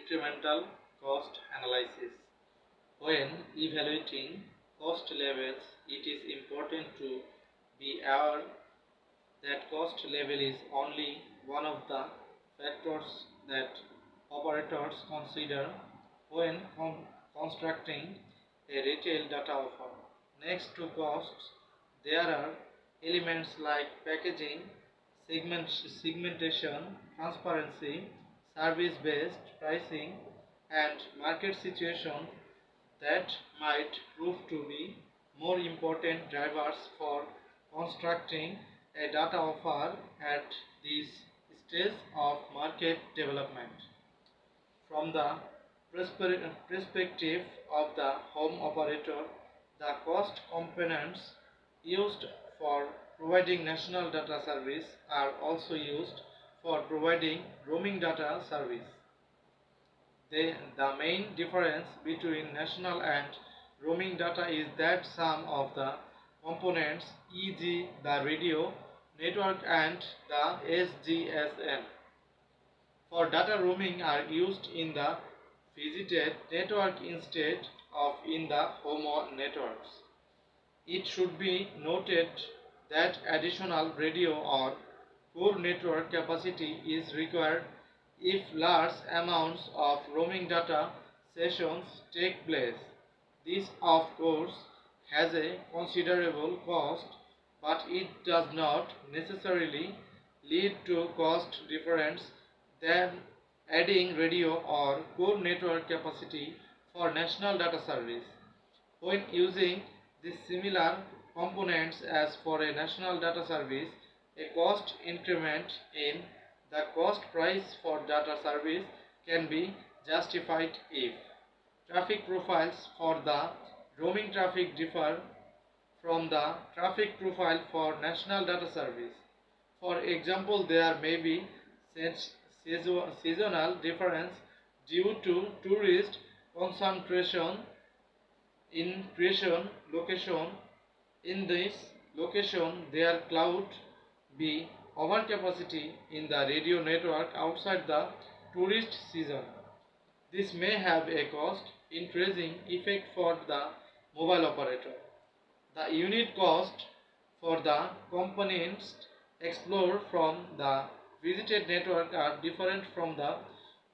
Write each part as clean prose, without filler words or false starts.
incremental cost analysis. When evaluating cost levels, it is important to be aware that cost level is only one of the factors that operators consider when constructing a retail data offer. Next to costs, there are elements like packaging, segmentation, transparency, service-based pricing, and market situation that might prove to be more important drivers for constructing a data offer at this stage of market development. From the perspective of the home operator, the cost components used for providing national data service are also used for providing roaming data service. The main difference between national and roaming data is that some of the components, e.g. the radio network and the SGSN, for data roaming are used in the visited network instead of in the home networks. It should be noted that additional radio or core network capacity is required if large amounts of roaming data sessions take place. This, of course, has a considerable cost, but it does not necessarily lead to cost difference than adding radio or core network capacity for national data service. When using these similar components as for a national data service, a cost increment in the cost price for data service can be justified if traffic profiles for the roaming traffic differ from the traffic profile for national data service. For example, there may be seasonal difference due to tourist concentration in creation location. In this location, there could be overcapacity in the radio network outside the tourist season. This may have a cost increasing effect for the mobile operator. The unit cost for the components explored from the visited network are different from the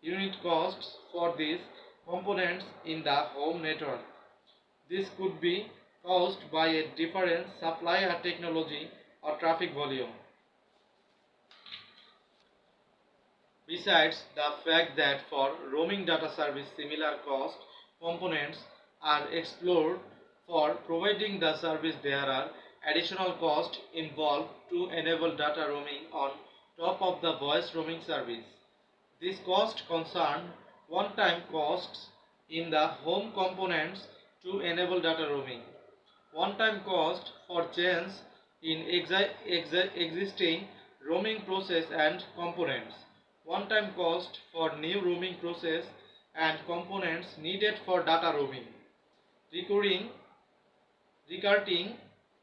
unit costs for these components in the home network. This could be caused by a different supplier technology or traffic volume. Besides the fact that for roaming data service similar cost components are explored for providing the service, there are additional costs involved to enable data roaming on top of the voice roaming service. These costs concern one-time costs in the home components to enable data roaming, one-time cost for change in existing roaming process and components, one-time cost for new roaming process and components needed for data roaming, recurring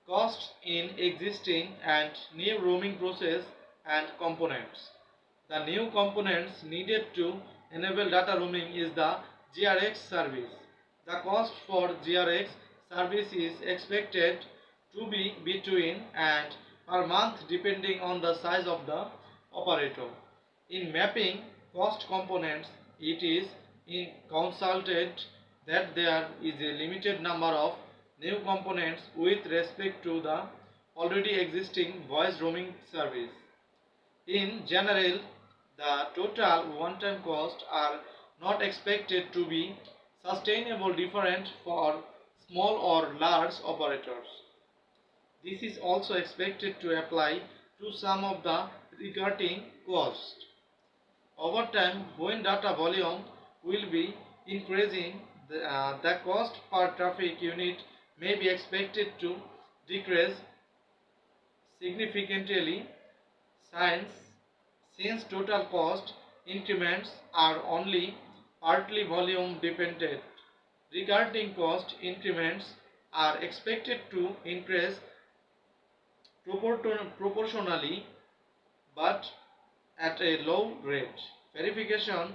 costs in existing and new roaming process and components. The new components needed to enable data roaming is the GRX service. The cost for GRX service is expected to be between and per month depending on the size of the operator. In mapping cost components, it is consulted that there is a limited number of new components with respect to the already existing voice roaming service. In general, the total one-time costs are not expected to be sustainable different for small or large operators. This is also expected to apply to some of the recurring costs. Over time, when data volume will be increasing, the cost per traffic unit may be expected to decrease significantly since total cost increments are only partly volume dependent. Recurring cost increments are expected to increase proportionally but at a low rate. Verification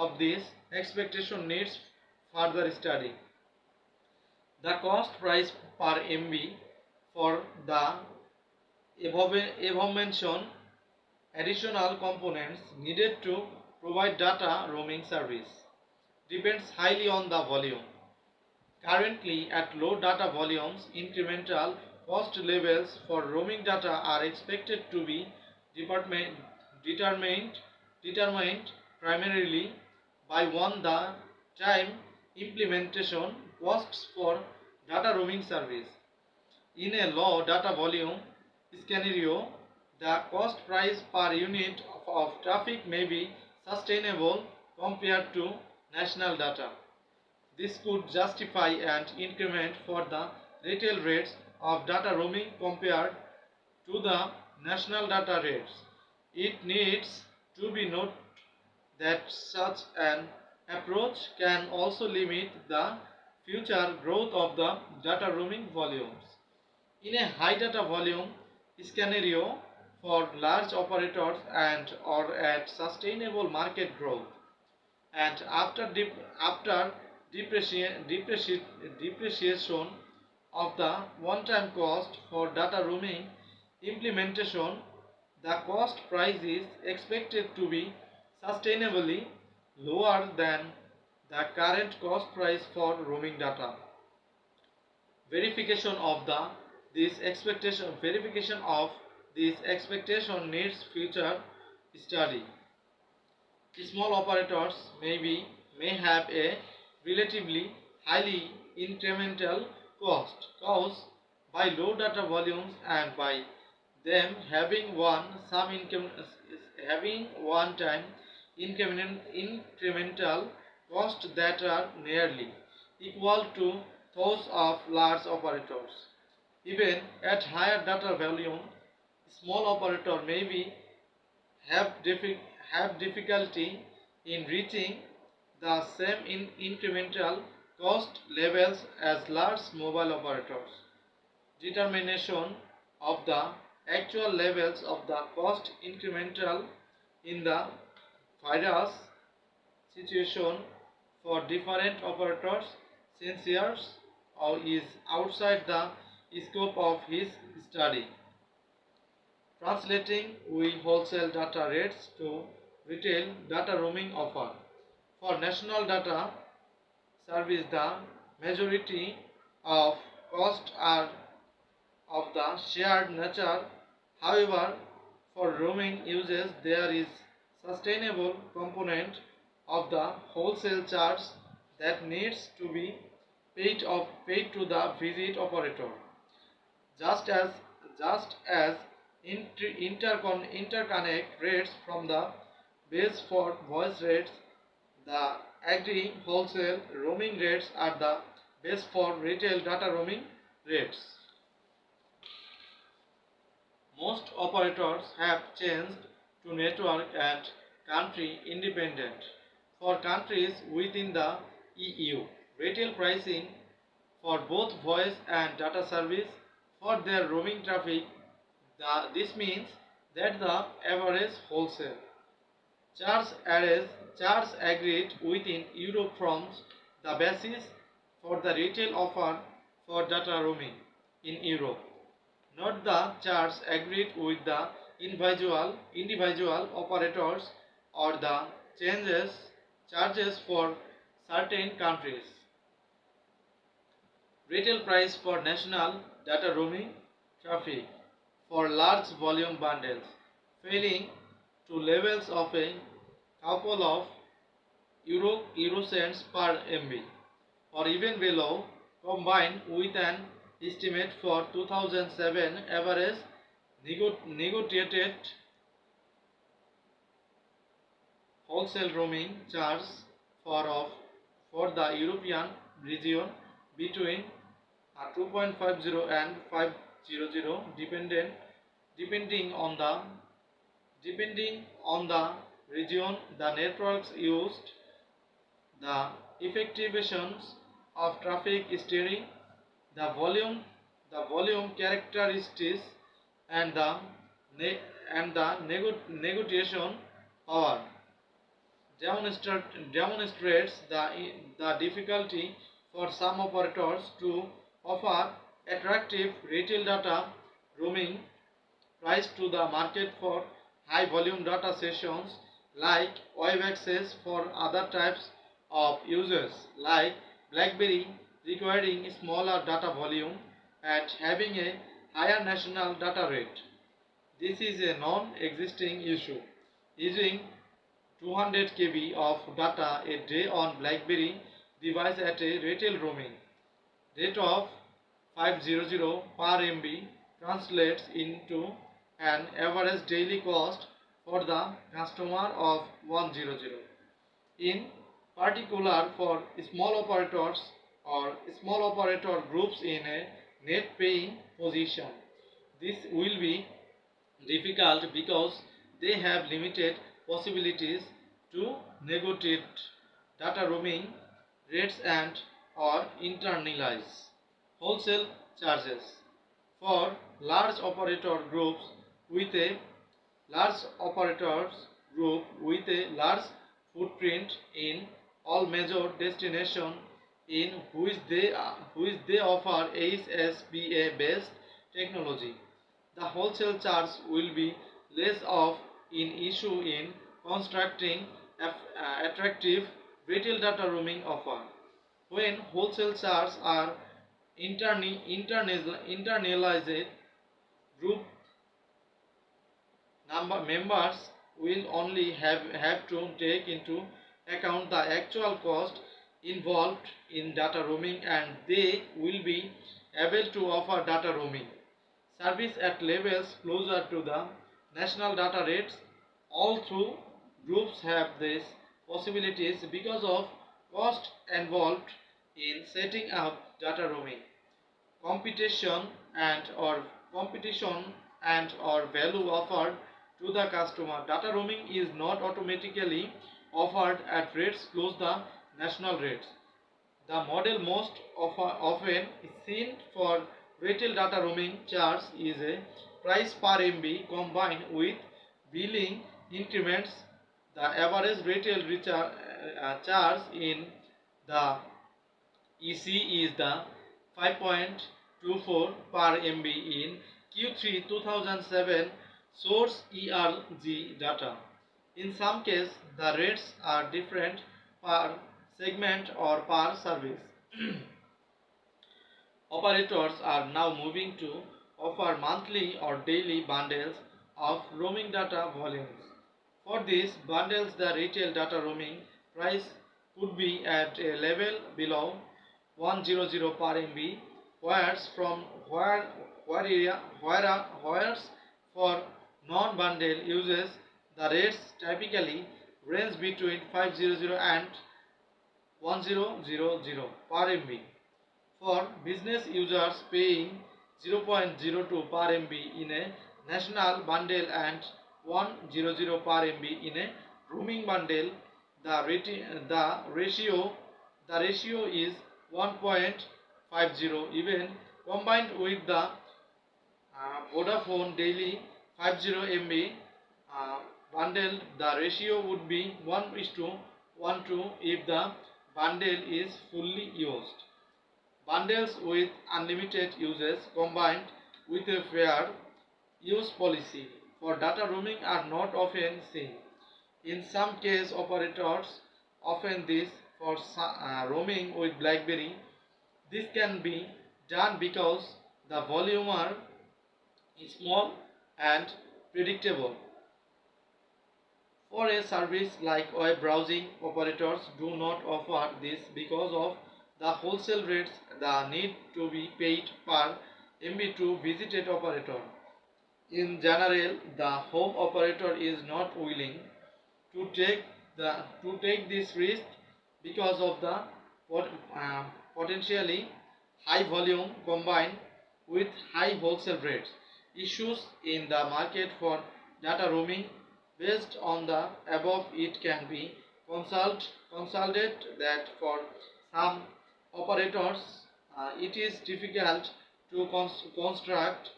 of this expectation needs further study. The cost price per MB for the above mentioned additional components needed to provide data roaming service depends highly on the volume. Currently, at low data volumes, incremental cost levels for roaming data are expected to be determined, determined primarily by one the time implementation costs for data roaming service. In a low data volume scenario, the cost price per unit of traffic may be sustainable compared to national data. This could justify an increment for the retail rates of data roaming compared to the national data rates. It needs to be noted that such an approach can also limit the future growth of the data roaming volumes. In a high data volume scenario for large operators and or at sustainable market growth, and after depreciation of the one-time cost for data roaming implementation, the cost price is expected to be sustainably lower than the current cost price for roaming data. Verification of this expectation needs future study. Small operators may have a relatively highly incremental cost caused by low data volumes and by them having one time incremental costs that are nearly equal to those of large operators. Even at higher data volume, small operator may be have, have difficulty in reaching the same incremental cost levels as large mobile operators. Determination of the actual levels of the cost incremental in the various situation for different operators sensors or is outside the scope of his study. Translating we wholesale data rates to retail data roaming offer. For national data service, the majority of costs are of the shared nature. However, for roaming uses, there is sustainable component of the wholesale charge that needs to be paid to the visit operator. Just as interconnect rates from the base for voice rates, the agree wholesale roaming rates are the base for retail data roaming rates. Most operators have changed to network and country independent. For countries within the EU, retail pricing for both voice and data service for their roaming traffic. This means that the average wholesale charge agreed within Europe forms the basis for the retail offer for data roaming in Europe, not the charge agreed with the individual operators or the charges for certain countries. Retail price for national data roaming traffic for large volume bundles falling to levels of a couple of euro cents per MB or even below, combined with an estimate for 2007 average negotiated wholesale roaming charge for the European region between 2.50 and 500 depending on the region, the networks used, the effectiveness of traffic steering, the volume characteristics, and the negotiation power. demonstrates the difficulty for some operators to offer attractive retail data roaming price to the market for high volume data sessions, like web access for other types of users like BlackBerry requiring smaller data volume and having a higher national data rate. This is a non-existing issue. Using 200 KB of data a day on BlackBerry device at a retail roaming rate of 500 per MB translates into an average daily cost for the customer of 100. In particular, for small operators or small operator groups in a net paying position, this will be difficult because they have limited possibilities to negotiate data roaming rates and or internalize wholesale charges. For with a large operators group with a large footprint in all major destinations in which they offer ASSPA based technology. The wholesale charge will be less of an issue in constructing attractive retail data roaming offer. When wholesale charges are internalized, group members will only have to take into account the actual cost involved in data roaming, and they will be able to offer data roaming service at levels closer to the national data rates. All through groups have these possibilities because of cost involved in setting up data roaming competition and or value offered to the customer. Data roaming is not automatically offered at rates close the national rates. The model most often seen for retail data roaming charge is a price per MB combined with billing increments. The average retail charge in the EC is the 5.24 per MB in Q3 2007 source ERG data. In some cases, the rates are different per segment or per service. Operators are now moving to offer monthly or daily bundles of roaming data volumes. For these bundles, the retail data roaming price could be at a level below 100 per MB, whereas for non-bundle users, the rates typically range between 500 and 1000 per MB. For business users paying 0.02 per MB in a national bundle and 100 per MB in a roaming bundle, the ratio is 1.50. Even combined with the Vodafone daily 50 MB bundle, the ratio would be 1:12 if the bundle is fully used. Bundles with unlimited uses combined with a fair use policy for data roaming are not often seen. In some cases, operators often this for roaming with BlackBerry. This can be done because the volume is small and predictable. For a service like web browsing, operators do not offer this because of the wholesale rates the need to be paid per MB to visited operator. In general, the home operator is not willing to take this risk because of the potentially high volume combined with high wholesale rates. Issues in the market for data roaming. Based on the above, it can be consulted that for some operators it is difficult to construct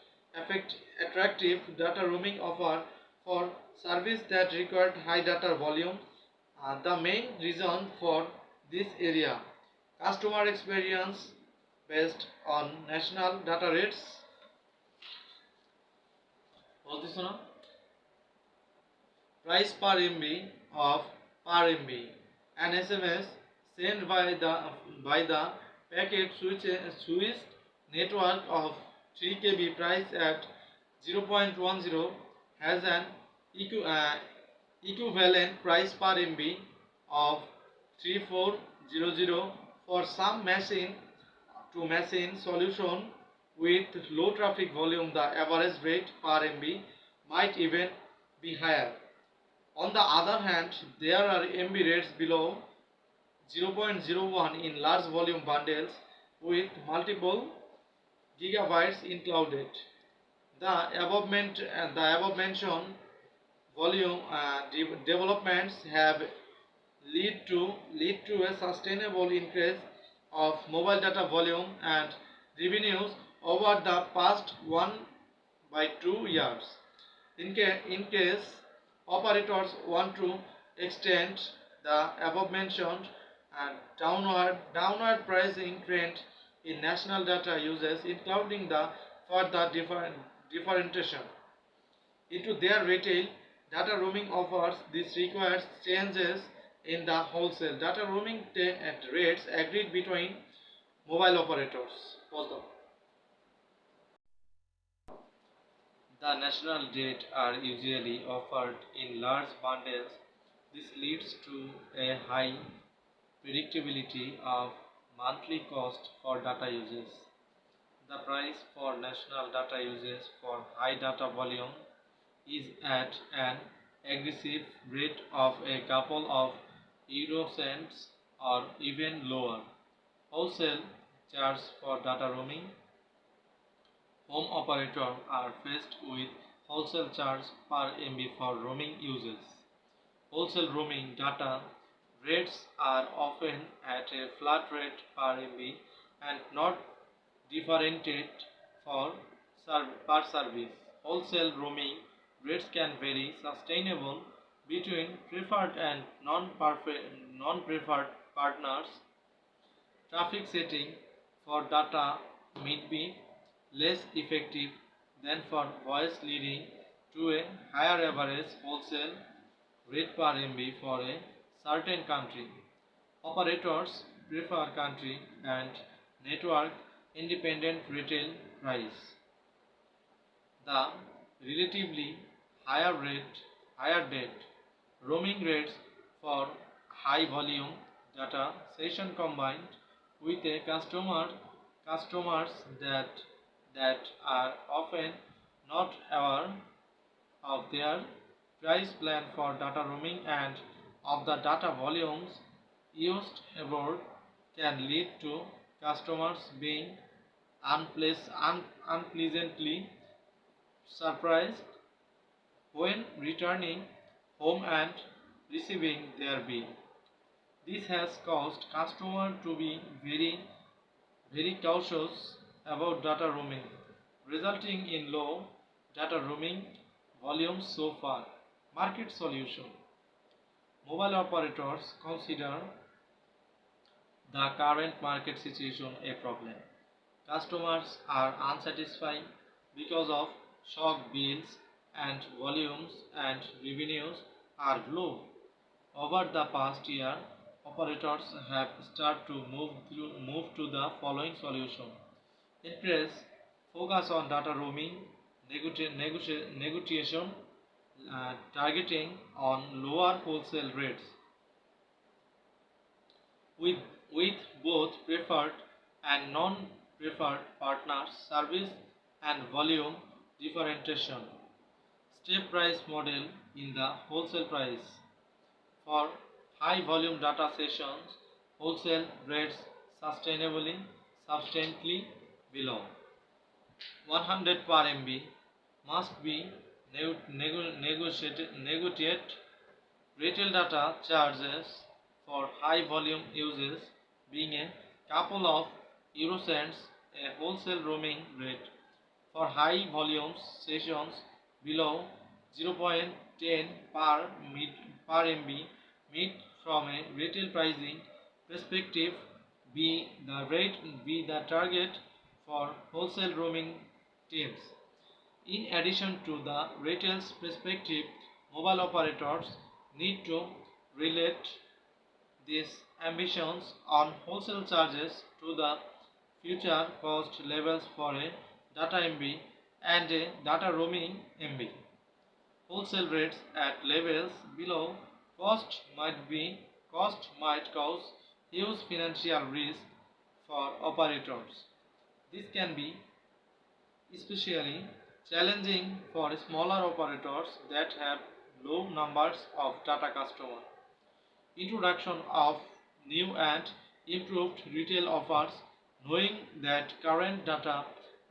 attractive data roaming offer for service that required high data volume The main reason for this area, customer experience based on national data rates. Price per MB of per MB. An SMS sent by the packet Swiss network of 3 KB price at 0.10 has an equivalent price per MB of 3400 for some machine to machine solution with low traffic volume. The average rate per MB might even be higher. On the other hand, there are MB rates below 0.01 in large volume bundles with multiple gigabytes included. The above mentioned volume developments have lead to a sustainable increase of mobile data volume and revenues over the past 1 by 2 years. In case operators want to extend the above mentioned and downward pricing trend in national data uses, including the further differentiation into their retail data roaming offers. This requires changes in the wholesale data roaming rates agreed between mobile operators. The national rates are usually offered in large bundles. This leads to a high predictability of monthly cost for data users. The price for national data users for high data volume is at an aggressive rate of a couple of euro cents or even lower. Wholesale charge for data roaming. Home operators are faced with wholesale charge per MB for roaming users. Wholesale roaming data rates are often at a flat rate per MB and not differentiated per service. Wholesale roaming rates can vary sustainable between preferred and non-preferred partners. Traffic setting for data may be less effective than for voice, leading to a higher average wholesale rate per MB for a certain country. Operators prefer country and network independent retail price. The relatively higher date roaming rates for high volume data session combined with a customers that are often not aware of their price plan for data roaming and of the data volumes used abroad can lead to customers being unpleasantly surprised when returning home and receiving their bill. This has caused customers to be very cautious about data roaming, resulting in low data roaming volumes so far. Market solution. Mobile operators consider the current market situation a problem. Customers are unsatisfied because of shock bills and volumes and revenues are low. Over the past year, operators have started to move to the following solution. Increase focus on data roaming negotiation, targeting on lower wholesale rates with, with both preferred and non-preferred partners, service and volume differentiation. Step price model in the wholesale price. For high volume data sessions, wholesale rates substantially below 100 per MB must be negotiated. Retail data charges for high volume users being a couple of euro cents, a wholesale roaming rate for high volume sessions below 0.10 per MB from a retail pricing perspective be the target for wholesale roaming teams. In addition to the retail's perspective, mobile operators need to relate these ambitions on wholesale charges to the future cost levels for a data MB and a data roaming MB. Wholesale rates at levels below cost might cause huge financial risk for operators. This can be especially challenging for smaller operators that have low numbers of data customers. Introduction of new and improved retail offers. Knowing that current data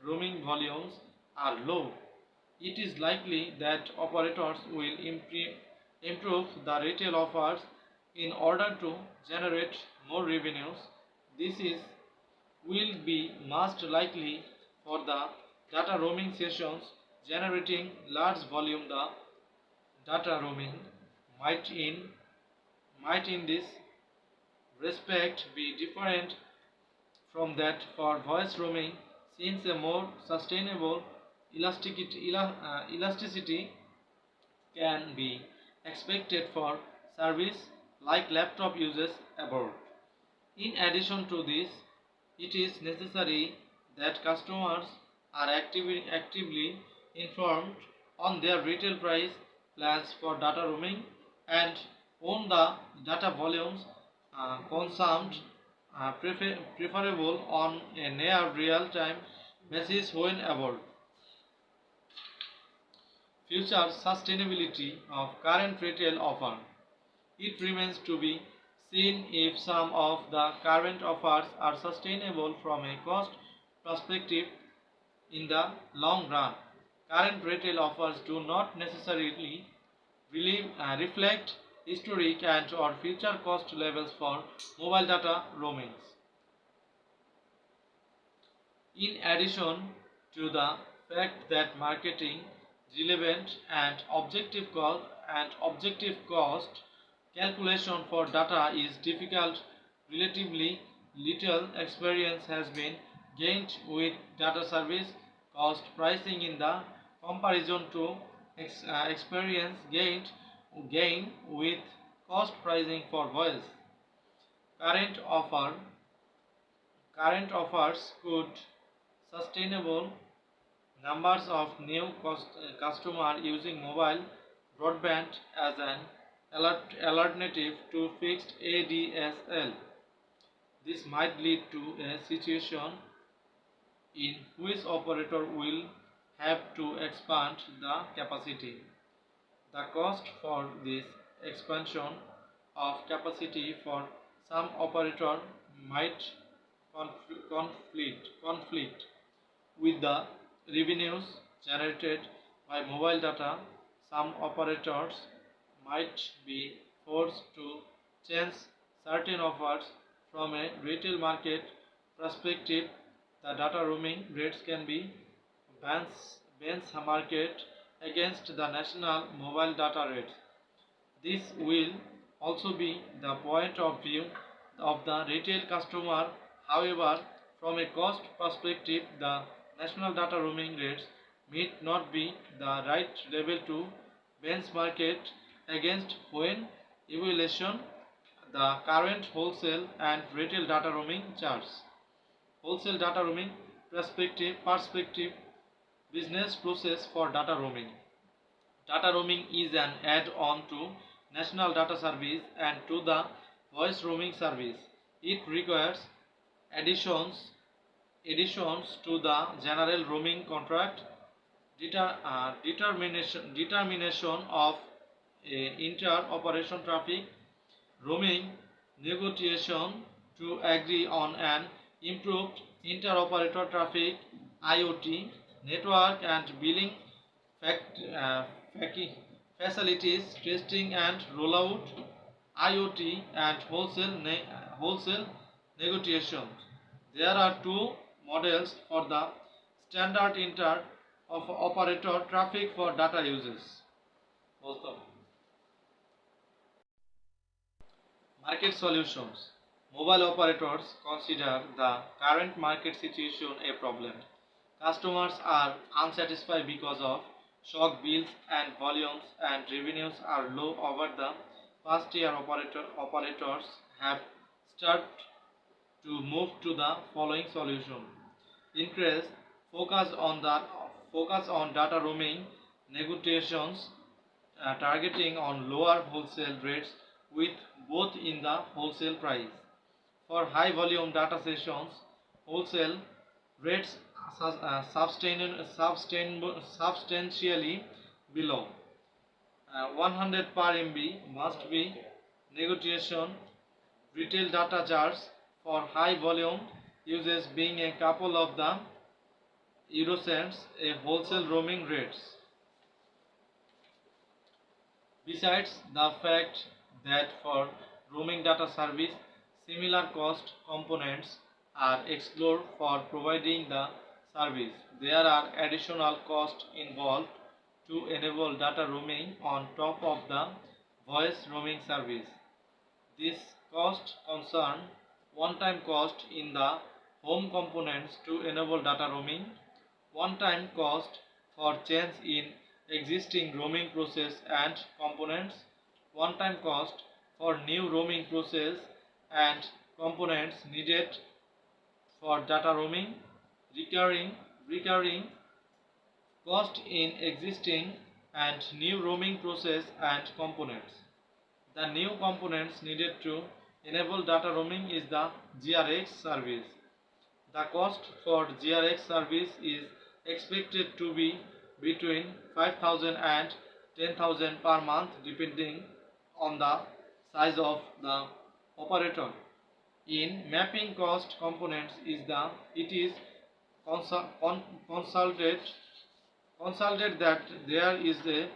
roaming volumes are low, it is likely that operators will improve the retail offers in order to generate more revenues. This is will be most likely for the data roaming sessions generating large volume. The data roaming might in might in this respect be different from that for voice roaming, since a more sustainable elasticity can be expected for service like laptop uses abroad. In addition to this, it is necessary that customers are actively informed on their retail price plans for data roaming and on the data volumes consumed, preferable on a near real-time basis when abroad. Future sustainability of current retail offer. It remains to be seen if some of the current offers are sustainable from a cost perspective in the long run. Current retail offers do not necessarily reflect historic and or future cost levels for mobile data roamings. In addition to the fact that marketing relevant and objective cost calculation for data is difficult, relatively little experience has been gained with data service cost pricing in the comparison to experience gain with cost pricing for voice. Current offer Current offers could sustainable numbers of new customers using mobile broadband as an alternative to fixed ADSL. This might lead to a situation in which operator will have to expand the capacity. The cost for this expansion of capacity for some operator might conflict with the revenues generated by mobile data. Some operators might be forced to change certain offers from a retail market perspective. The data roaming rates can be benchmarked against the national mobile data rates. This will also be the point of view of the retail customer. However, from a cost perspective, the national data roaming rates might not be the right level to benchmark it against when evaluation the current wholesale and retail data roaming charts. Wholesale data roaming perspective business process for data roaming. Data roaming is an add-on to national data service and to the voice roaming service. It requires additions additions to the general roaming contract, determination of inter-operation traffic, roaming negotiation to agree on an improved inter-operator traffic, IoT, network and billing facilities, testing and rollout, IoT and wholesale negotiations. There are two models for the standard inter of operator traffic for data uses. Market solutions. Mobile operators consider the current market situation a problem. Customers are unsatisfied because of shock bills and volumes and revenues are low over the past year. Operators have started to move to the following solution. Increase focus on data roaming negotiations, targeting on lower wholesale rates with both in the wholesale price. For high volume data sessions, wholesale rates substantially below 100 per MB must be negotiation. Retail data charge for high volume users being a couple of the eurocents a wholesale roaming rates. Besides the fact that for roaming data service, similar cost components are explored for providing the service. There are additional costs involved to enable data roaming on top of the voice roaming service. This cost concern one-time cost in the home components to enable data roaming, one-time cost for change in existing roaming process and components, one-time cost for new roaming process and components needed for data roaming, recurring cost in existing and new roaming process and components. The new components needed to enable data roaming is the GRX service. The cost for GRX service is expected to be between 5,000 and 10,000 per month depending on the size of the operator. In mapping cost components it is consulted that there is a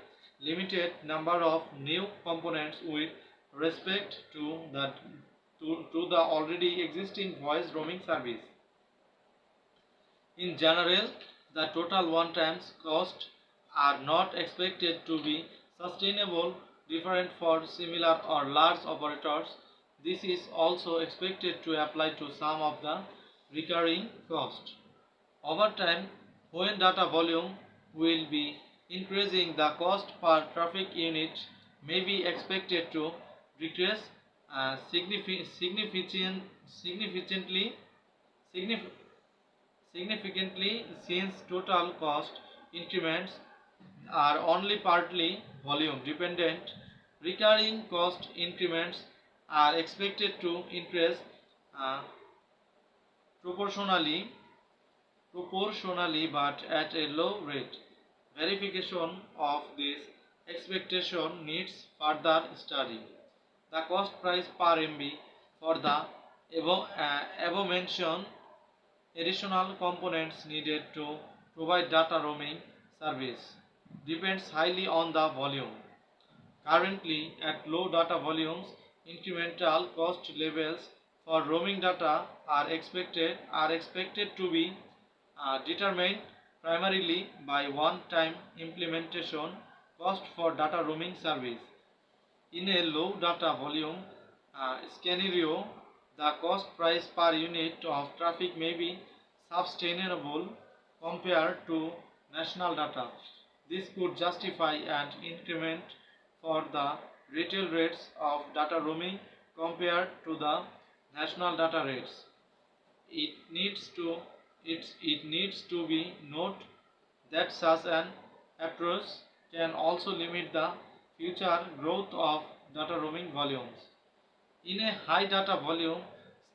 limited number of new components with respect to the already existing voice roaming service. In general, the total one-time costs are not expected to be sustainable different for similar or large operators. This is also expected to apply to some of the recurring costs. Over time, when data volume will be increasing, the cost per traffic unit may be expected to decrease significantly since total cost increments are only partly volume dependent. Recurring cost increments are expected to increase uh, proportionally but at a low rate. Verification of this expectation needs further study. The cost price per MB for the above mentioned additional components needed to provide data roaming service depends highly on the volume. Currently, at low data volumes, incremental cost levels for roaming data are expected to be determined primarily by one-time implementation cost for data roaming service. In a low data volume scenario, the cost price per unit of traffic may be sustainable compared to national data. This could justify an increment for the retail rates of data roaming compared to the national data rates. It needs to be noted that such an approach can also limit the future growth of data roaming volumes. In a high data volume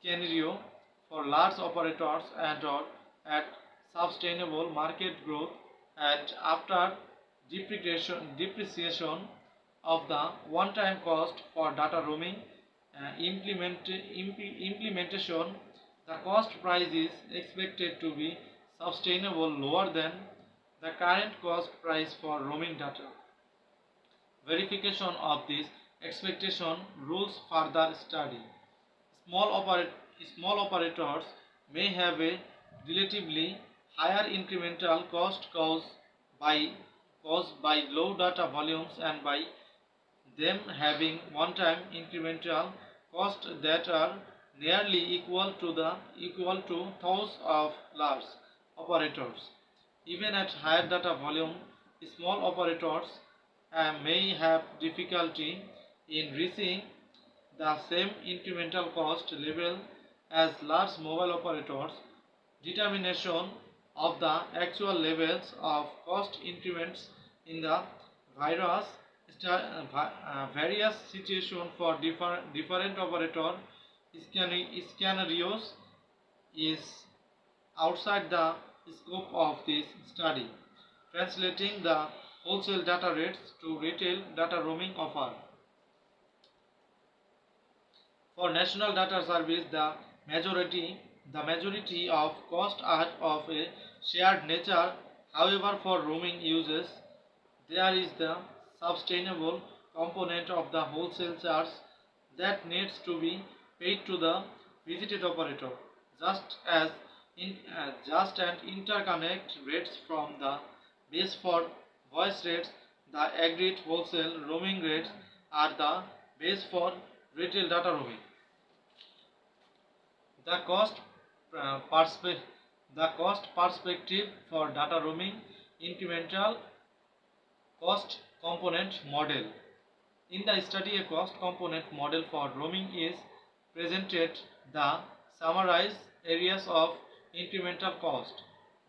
scenario for large operators and or at sustainable market growth and after depreciation of the one-time cost for data roaming implementation, the cost price is expected to be sustainable lower than the current cost price for roaming data. Verification of this expectation rules further study. Small operators may have a relatively higher incremental cost by by low data volumes and by them having one-time incremental costs that are nearly equal to those of large operators. Even at higher data volume, small operators may have difficulty in reaching the same incremental cost level as large mobile operators. Determination of the actual levels of cost increments in the various various situations for different operator scenarios is outside the scope of this study. Translating the wholesale data rates to retail data roaming offer. For national data service, the majority of costs are of a shared nature. However, for roaming uses, there is the sustainable component of the wholesale charge that needs to be paid to the visited operator, just as just and interconnect rates from the base for voice rates. The agreed wholesale roaming rates are the base for retail data roaming. The perspe- the cost perspective for data roaming incremental cost component model. In the study, a cost component model for roaming is presented. The summarized areas of incremental cost.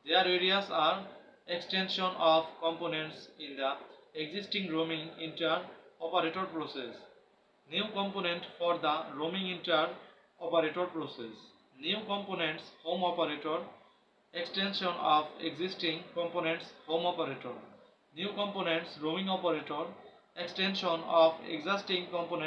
Their areas are extension of components in the existing roaming inter-operator process. New component for the roaming inter-operator process. New components home operator. Extension of existing components home operator. New components roaming operator. Extension of existing components